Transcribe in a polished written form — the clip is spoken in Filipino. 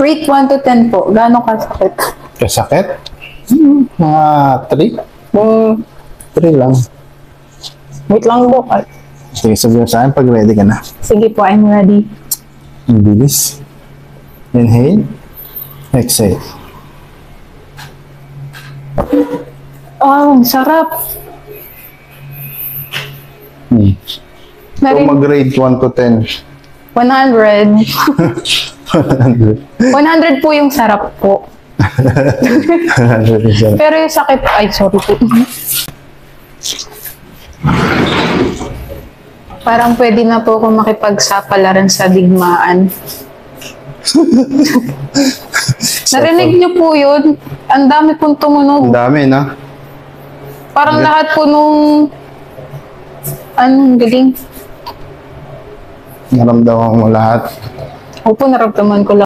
Rate 1 to 10 po. Gano'ng kasakit? Kasakit? Mga 3? 3 lang. Wait lang po. Sige, sabihin mo sa akin pag ready ka na. Sige po, I'm ready. Ang bilis. Inhale. Exhale. Oh, ang sarap. So, mag-rate 1 to 10. 100. 100. 100 po yung sarap po. 100%. Pero yung sakit, ay sorry po. Parang pwede na po ako makipagsapalaran sa digmaan. Narinig niyo po yun? Ang dami pong tumunog. Ang dami, na? Parang lahat po nung... Anong galing? Naramdaman mo lahat. Opo, naramdaman ko lang.